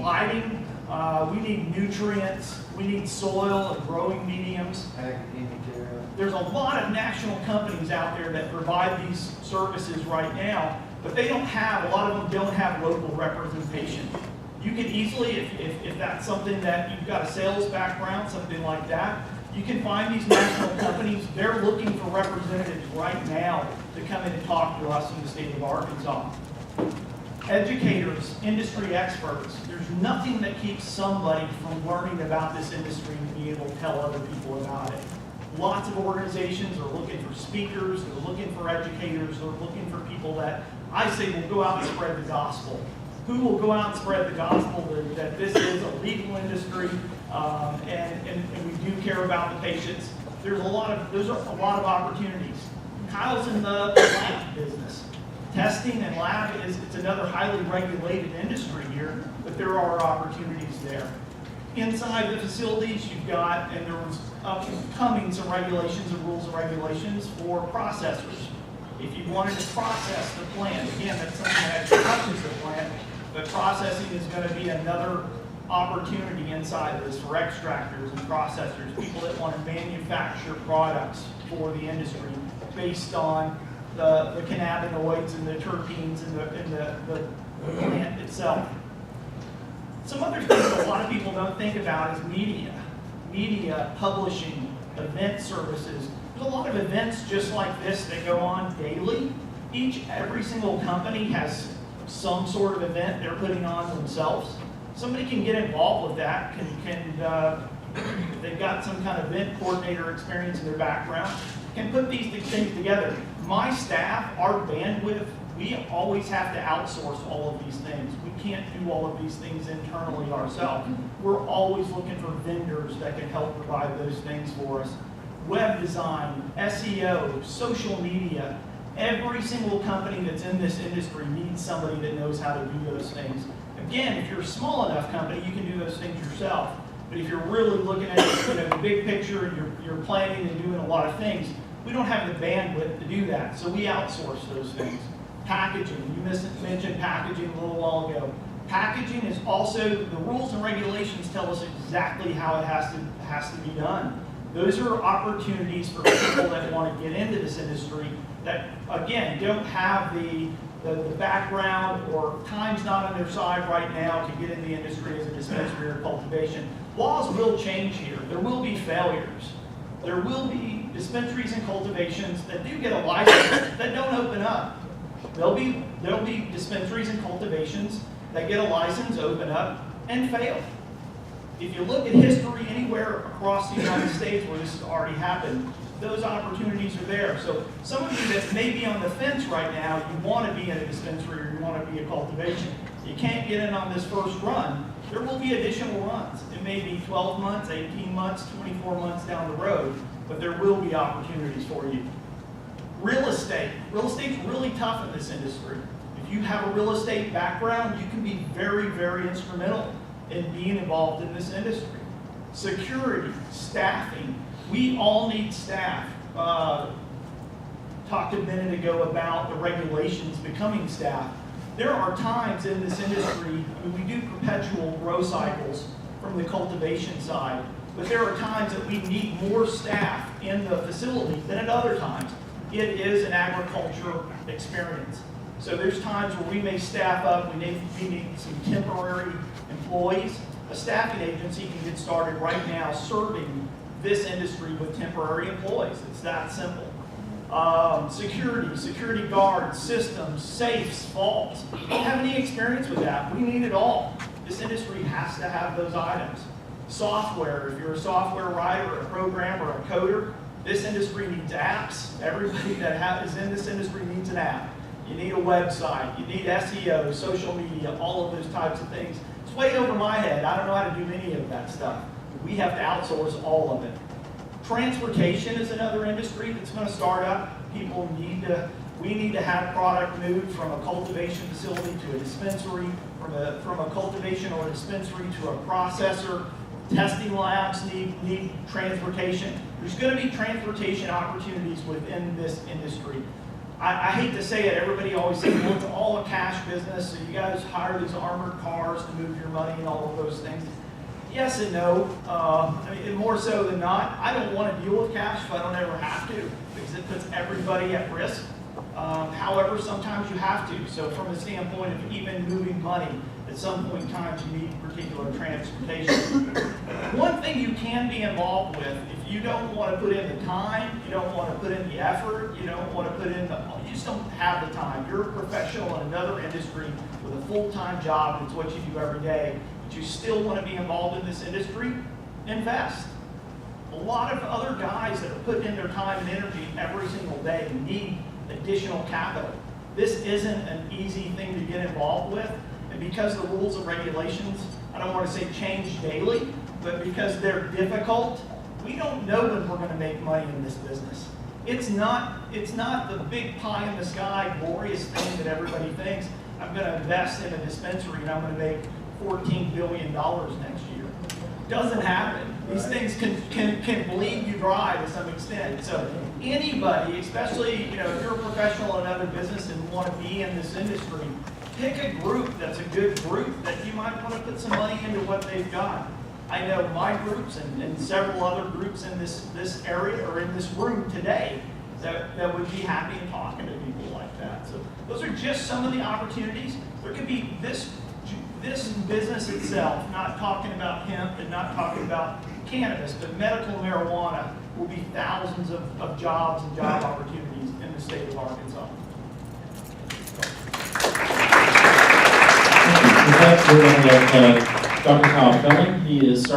lighting, we need nutrients, we need soil and growing mediums. There's a lot of national companies out there that provide these services right now, but they don't have, a lot of them don't have local representation. You can easily, if that's something that you've got a sales background, something like that, you can find these national companies, they're looking for representatives right now to come in and talk to us in the state of Arkansas. Educators, industry experts, there's nothing that keeps somebody from learning about this industry and being able to tell other people about it. Lots of organizations are looking for speakers, they're looking for educators, they're looking for people that I say will go out and spread the gospel. Who will go out and spread the gospel that this is a legal industry and we do care about the patients. There's a lot of opportunities. Kyle's in the lab business. Testing and lab it's another highly regulated industry here, but there are opportunities there. Inside the facilities, you've got, and there was upcoming some regulations and rules and regulations for processors. If you wanted to process the plant, again, that's something that touches the plant, but processing is going to be another opportunity inside this for extractors and processors, people that want to manufacture products for the industry based on the cannabinoids and the terpenes and the plant itself. Some other things that a lot of people don't think about is media, publishing, event services. There's a lot of events just like this that go on daily. Every single company has some sort of event they're putting on themselves. Somebody can get involved with that, if they've got some kind of event coordinator experience in their background, can put these things together. My staff, our bandwidth, we always have to outsource all of these things. We can't do all of these things internally ourselves. We're always looking for vendors that can help provide those things for us. Web design, SEO, social media, every single company that's in this industry needs somebody that knows how to do those things. Again, if you're a small enough company, you can do those things yourself. But if you're really looking at the big picture and you're planning and doing a lot of things, we don't have the bandwidth to do that, so we outsource those things. Packaging, you mentioned packaging a little while ago. Packaging is also, the rules and regulations tell us exactly how it has to be done. Those are opportunities for people that want to get into this industry that, again, don't have the background or time's not on their side right now to get in the industry as a dispensary or cultivation. Laws will change here. There will be failures. There will be dispensaries and cultivations that do get a license that don't open up. There'll be dispensaries and cultivations that get a license, open up, and fail. If you look at history anywhere across the United States where this has already happened, those opportunities are there. So some of you that may be on the fence right now, you want to be in a dispensary or you want to be a cultivation, you can't get in on this first run. There will be additional runs. It may be 12 months, 18 months, 24 months down the road, but there will be opportunities for you. Real estate. Real estate's really tough in this industry. If you have a real estate background, you can be very, very instrumental in being involved in this industry. Security, staffing. We all need staff. Talked a minute ago about the regulations becoming staff. There are times in this industry when we do perpetual grow cycles from the cultivation side, but there are times that we need more staff in the facility than at other times. It is an agriculture experience. So there's times where we may staff up, we need some temporary employees. A staffing agency can get started right now serving this industry with temporary employees. It's that simple. Security guards, systems, safes, vaults. We don't have any experience with that. We need it all. This industry has to have those items. Software, if you're a software writer, a programmer, a coder, this industry needs apps. Everybody that is in this industry needs an app. You need a website, you need SEO, social media, all of those types of things. It's way over my head. I don't know how to do any of that stuff. We have to outsource all of it. Transportation is another industry that's going to start up. We need to have product moved from a cultivation facility to a dispensary, from a cultivation or a dispensary to a processor. Testing labs need transportation. There's going to be transportation opportunities within this industry. I hate to say it, everybody always says, well, it's all a cash business, so you guys hire these armored cars to move your money and all of those things. Yes and no. I mean, more so than not, I don't want to deal with cash if I don't ever have to, because it puts everybody at risk. However, sometimes you have to. So from the standpoint of even moving money, at some point in time you need particular transportation. One thing you can be involved with, if you don't want to put in the time, you don't want to put in the effort, you don't want to put in you just don't have the time. You're a professional in another industry with a full-time job, and it's what you do every day, but you still want to be involved in this industry, invest. A lot of other guys that are putting in their time and energy every single day need additional capital. This isn't an easy thing to get involved with, and because the rules and regulations, I don't want to say change daily, but because they're difficult, we don't know when we're going to make money in this business. It's not the big pie in the sky, glorious thing that everybody thinks. I'm going to invest in a dispensary and I'm going to make $14 billion next year. Doesn't happen. These things can bleed you dry to some extent. So anybody, especially if you're a professional in another business and want to be in this industry, pick a group that's a good group that you might want to put some money into what they've got. I know my groups and several other groups in this area or in this room today that would be happy in talking to people like that. So those are just some of the opportunities. There could be this business itself, not talking about hemp and not talking about cannabis, but medical marijuana will be thousands of jobs and job opportunities in the state of Arkansas. Next, we're going to get Dr. Kyle Felling. He is